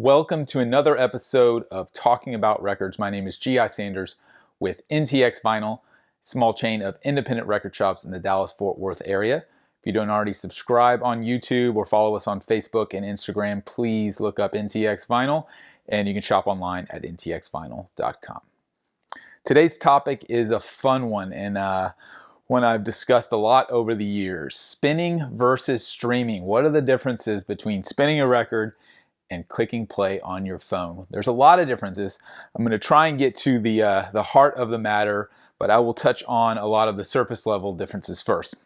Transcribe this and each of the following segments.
Welcome to another episode of Talking About Records. My name is G.I. Sanders with NTX Vinyl, small chain of independent record shops in the Dallas-Fort Worth area. If you don't already subscribe on YouTube or follow us on Facebook and Instagram, please look up NTX Vinyl, and you can shop online at ntxvinyl.com. Today's topic is a fun one, and one I've discussed a lot over the years. Spinning versus streaming. What are the differences between spinning a record and clicking play on your phone? There's a lot of differences. I'm going to try and get to the heart of the matter, but I will touch on a lot of the surface level differences first.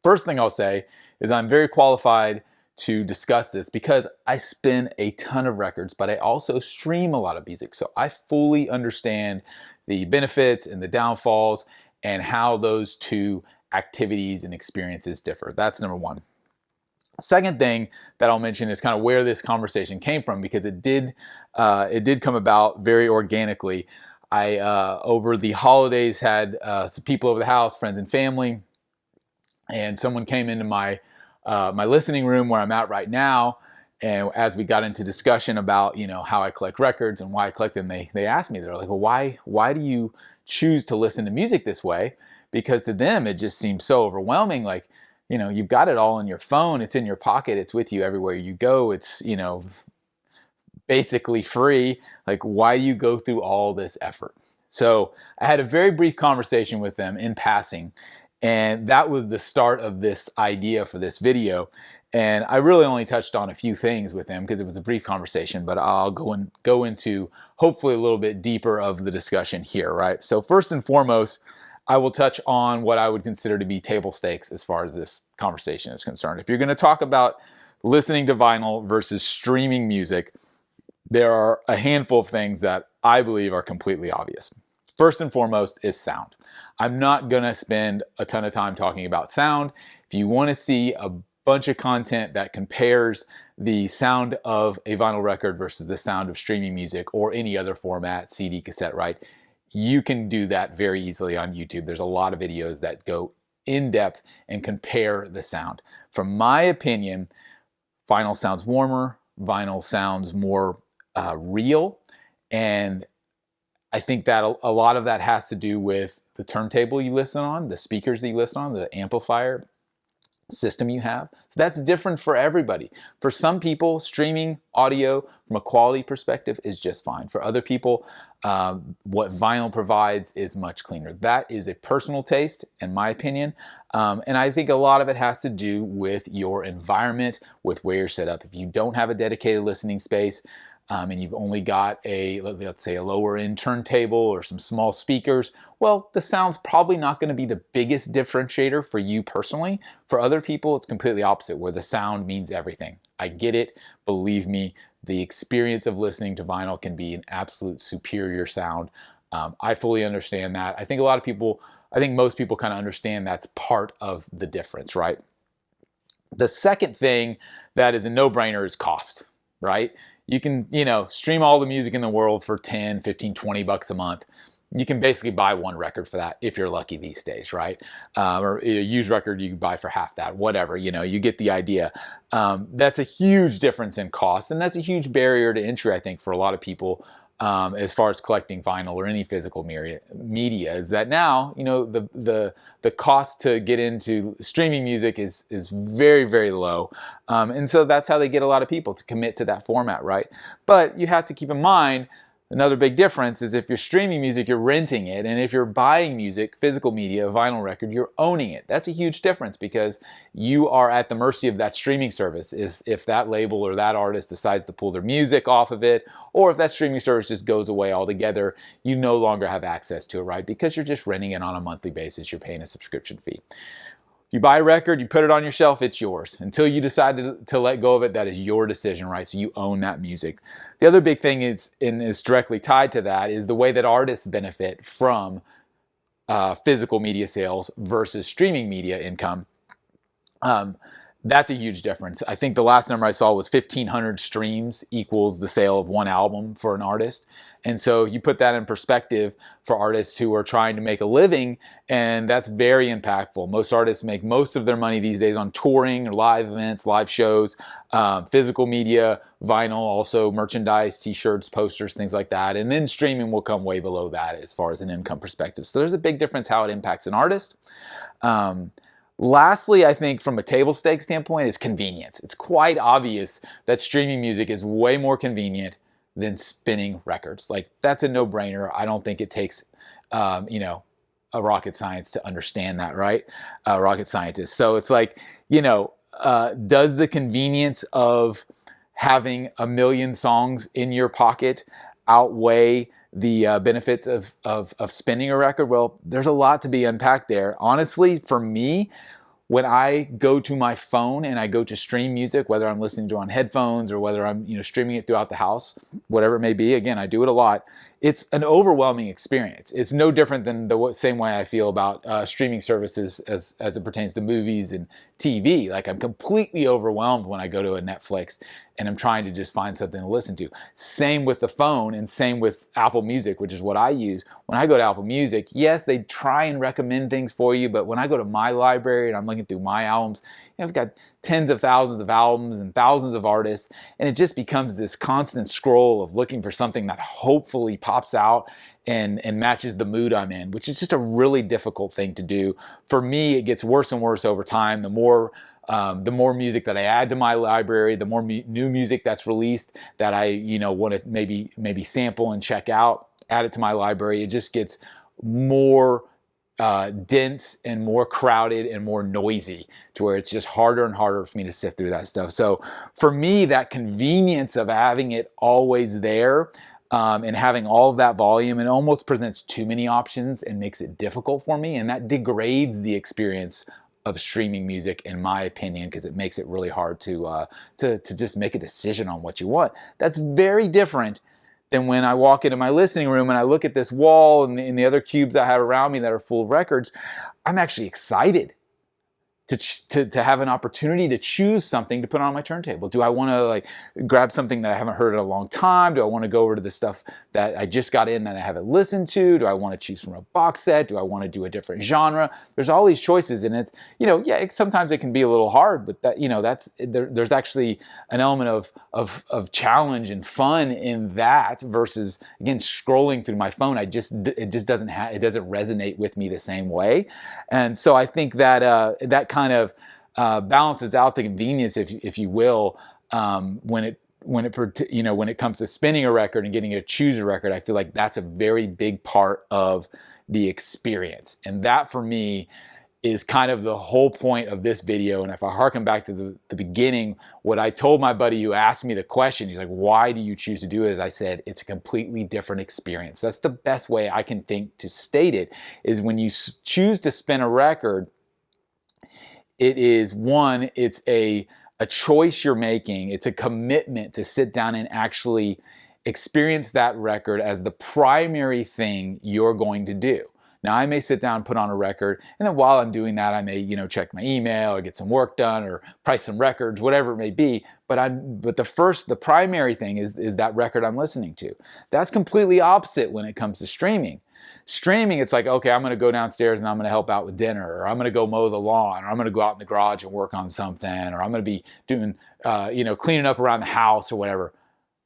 First thing I'll say is I'm very qualified to discuss this because I spin a ton of records, but I also stream a lot of music. So I fully understand the benefits and the downfalls and how those two activities and experiences differ. That's number one. Second thing that I'll mention is kind of where this conversation came from, because it did come about very organically. I over the holidays had some people over the house, friends and family, and someone came into my my listening room where I'm at right now. And as we got into discussion about how I collect records and why I collect them, they asked me, they're like, well, why do you choose to listen to music this way? Because to them it just seems so overwhelming. Like, you've got it all on your phone. It's in your pocket. It's with you everywhere you go. It's, basically free. Like, why do you go through all this effort? So I had a very brief conversation with them in passing, and that was the start of this idea for this video. And I really only touched on a few things with them because it was a brief conversation, but I'll go into hopefully a little bit deeper of the discussion here, right? So first and foremost, I will touch on what I would consider to be table stakes as far as this conversation is concerned. If you're going to talk about listening to vinyl versus streaming music, there are a handful of things that I believe are completely obvious. First and foremost is sound. I'm not going to spend a ton of time talking about sound. If you want to see a bunch of content that compares the sound of a vinyl record versus the sound of streaming music or any other format, CD, cassette, right? You can do that very easily on YouTube. There's a lot of videos that go in depth and compare the sound. From my opinion, vinyl sounds warmer, vinyl sounds more real, and I think that a lot of that has to do with the turntable you listen on, the speakers that you listen on, the amplifier system you have. So that's different for everybody. For some people, streaming audio from a quality perspective is just fine. For other people, what vinyl provides is much cleaner. That is a personal taste, in my opinion. And I think a lot of it has to do with your environment, with where you're set up. If you don't have a dedicated listening space, and you've only got let's say a lower end turntable or some small speakers, well, the sound's probably not going to be the biggest differentiator for you personally. For other people, it's completely opposite, where the sound means everything. I get it. Believe me, the experience of listening to vinyl can be an absolute superior sound. I fully understand that. I think most people kind of understand that's part of the difference, right? The second thing that is a no-brainer is cost, right? You can, stream all the music in the world for 10, 15, 20 bucks a month. You can basically buy one record for that if you're lucky these days, right? Or a used record you can buy for half that, whatever, you get the idea. That's a huge difference in cost, and that's a huge barrier to entry, I think, for a lot of people as far as collecting vinyl or any physical media, is that now, the cost to get into streaming music is very, very low. And so that's how they get a lot of people to commit to that format, right? But you have to keep in mind, another big difference is if you're streaming music, you're renting it. And if you're buying music, physical media, a vinyl record, you're owning it. That's a huge difference because you are at the mercy of that streaming service. If that label or that artist decides to pull their music off of it, or if that streaming service just goes away altogether, you no longer have access to it, right? Because you're just renting it on a monthly basis. You're paying a subscription fee. You buy a record, you put it on your shelf, it's yours. Until you decide to let go of it, that is your decision, right? So you own that music. The other big thing is directly tied to that is the way that artists benefit from physical media sales versus streaming media income. That's a huge difference. I think the last number I saw was 1,500 streams equals the sale of one album for an artist. And so you put that in perspective for artists who are trying to make a living, and that's very impactful. Most artists make most of their money these days on touring or live events, live shows, physical media, vinyl, also merchandise, t-shirts, posters, things like that. And then streaming will come way below that as far as an income perspective. So there's a big difference how it impacts an artist. Um, Lastly, I think from a table stake standpoint is convenience. It's quite obvious that streaming music is way more convenient than spinning records. Like that's a no-brainer. I don't think it takes, you know, a rocket science to understand that, right? Rocket scientist. So it's like, you know, does the convenience of having a million songs in your pocket outweigh the benefits of spinning a record? Well, there's a lot to be unpacked there. Honestly, for me, when I go to my phone and I go to stream music, whether I'm listening to it on headphones or whether I'm, you know, streaming it throughout the house, whatever it may be, again, I do it a lot. It's an overwhelming experience. It's no different than the same way I feel about streaming services as it pertains to movies and TV. Like I'm completely overwhelmed when I go to a Netflix and I'm trying to just find something to listen to. Same with the phone and same with Apple Music, which is what I use. When I go to Apple Music, yes, they try and recommend things for you, but when I go to my library and I'm looking through my albums, you know, I've got tens of thousands of albums and thousands of artists, and it just becomes this constant scroll of looking for something that hopefully pops out and matches the mood I'm in, which is just a really difficult thing to do. For me, it gets worse and worse over time. The more music that I add to my library, the more new music that's released that I, you know, want to maybe sample and check out, add it to my library. It just gets more dense and more crowded and more noisy to where it's just harder and harder for me to sift through that stuff. So for me, that convenience of having it always there and having all of that volume, it almost presents too many options and makes it difficult for me. And that degrades the experience of streaming music, in my opinion, because it makes it really hard to just make a decision on what you want. That's very different than when I walk into my listening room and I look at this wall and the other cubes I have around me that are full of records. I'm actually excited to have an opportunity to choose something to put on my turntable. Do I want to like grab something that I haven't heard in a long time? Do I want to go over to the stuff that I just got in that I haven't listened to? Do I want to choose from a box set? Do I want to do a different genre? There's all these choices, and it's, you know, yeah, sometimes it can be a little hard, but that, you know, there's actually an element of challenge and fun in that versus, again, scrolling through my phone. It just doesn't resonate with me the same way. And so I think that that kind of balances out the convenience, if you will, when it comes to spinning a record and getting to choose a record. I feel like that's a very big part of the experience, and that for me is kind of the whole point of this video. And if I harken back to the beginning, what I told my buddy who asked me the question, he's like, why do you choose to do it? As I said, it's a completely different experience. That's the best way I can think to state it, is when you choose to spin a record, it is one, it's a choice you're making. It's a commitment to sit down and actually experience that record as the primary thing you're going to do. Now, I may sit down and put on a record, and then while I'm doing that, I may, you know, check my email or get some work done or price some records, whatever it may be. But the primary thing is that record I'm listening to. That's completely opposite when it comes to streaming. Streaming, it's like, okay, I'm going to go downstairs and I'm going to help out with dinner, or I'm going to go mow the lawn, or I'm going to go out in the garage and work on something, or I'm going to be doing, cleaning up around the house or whatever.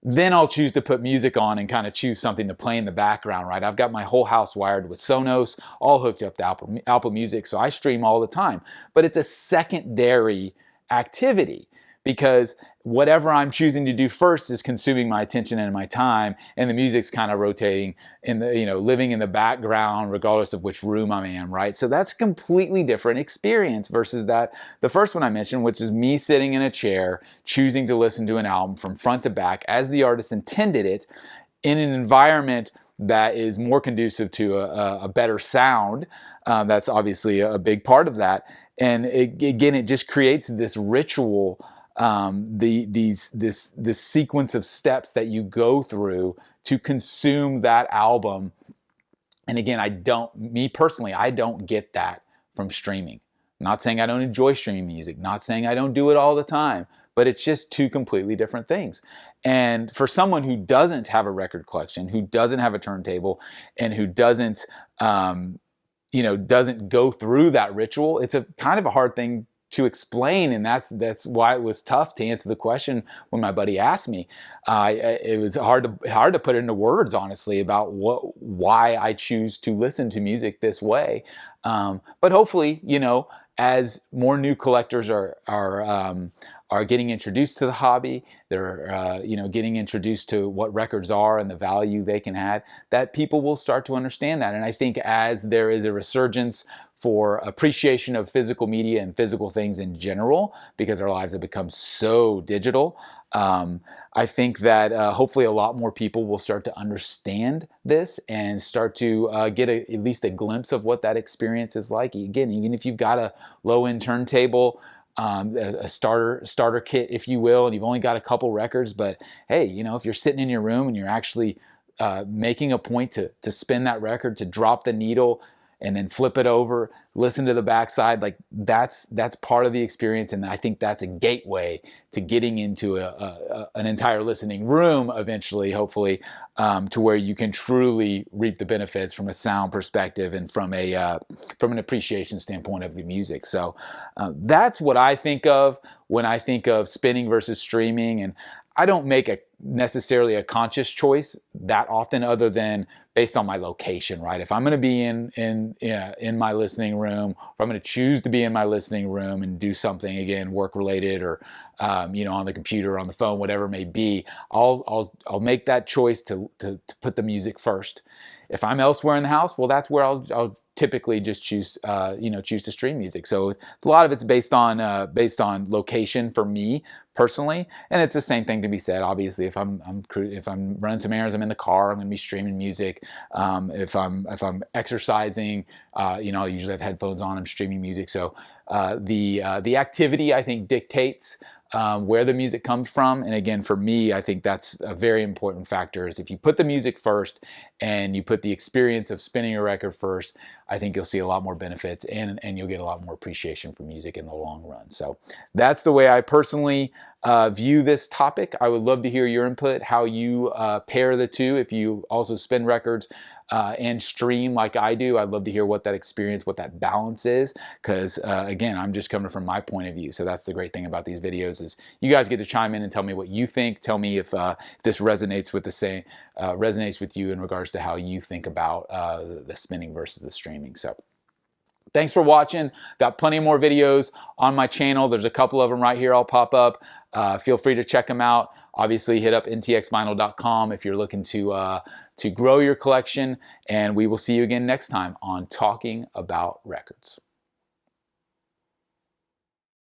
Then I'll choose to put music on and kind of choose something to play in the background, right? I've got my whole house wired with Sonos, all hooked up to Apple Music, so I stream all the time. But it's a secondary activity because whatever I'm choosing to do first is consuming my attention and my time, and the music's kind of rotating in the, living in the background regardless of which room I'm in, right? So that's a completely different experience versus the first one I mentioned, which is me sitting in a chair choosing to listen to an album from front to back as the artist intended it, in an environment that is more conducive to a better sound. That's obviously a big part of that. And it just creates this ritual, this sequence of steps that you go through to consume that album. And again, me personally, I don't get that from streaming. Not saying I don't enjoy streaming music, not saying I don't do it all the time, but it's just two completely different things. And for someone who doesn't have a record collection, who doesn't have a turntable, and who doesn't, doesn't go through that ritual, it's a kind of a hard thing to explain, and that's why it was tough to answer the question when my buddy asked me. It was hard to put into words, honestly, about why I choose to listen to music this way. But hopefully, as more new collectors are getting introduced to the hobby, they're getting introduced to what records are and the value they can add, that people will start to understand that. And I think as there is a resurgence for appreciation of physical media and physical things in general, because our lives have become so digital, I think that hopefully a lot more people will start to understand this and start to get at least a glimpse of what that experience is like. Again, even if you've got a low-end turntable, a starter kit, if you will, and you've only got a couple records, but hey, if you're sitting in your room and you're actually making a point to spin that record, to drop the needle and then flip it over, listen to the backside, like that's part of the experience. And I think that's a gateway to getting into an entire listening room eventually, hopefully, to where you can truly reap the benefits from a sound perspective and from an appreciation standpoint of the music. So that's what I think of when I think of spinning versus streaming. And I don't make necessarily a conscious choice that often, other than based on my location, right? If I'm going to be in my listening room, or I'm going to choose to be in my listening room and do something, again, work related, or on the computer, on the phone, whatever it may be, I'll make that choice to put the music first. If I'm elsewhere in the house, well, that's where I'll typically just choose to stream music. So a lot of it's based on location for me personally, and it's the same thing to be said. Obviously, if I'm running some errands, I'm in the car, I'm going to be streaming music. If I'm exercising, I usually have headphones on, I'm streaming music. So the activity, I think, dictates where the music comes from. And again, for me, I think that's a very important factor, is if you put the music first and you put the experience of spinning a record first, I think you'll see a lot more benefits, and you'll get a lot more appreciation for music in the long run. So that's the way I personally view this topic. I would love to hear your input, how you pair the two. If you also spin records and stream like I do, I'd love to hear what that experience, what that balance is, because again, I'm just coming from my point of view. So that's the great thing about these videos, is you guys get to chime in and tell me what you think. Tell me if this resonates with you in regards to how you think about the spinning versus the streaming. So thanks for watching. Got plenty more videos on my channel. There's a couple of them right here I'll pop up. Feel free to check them out. Obviously, hit up ntxvinyl.com if you're looking to grow your collection. And we will see you again next time on Talking About Records.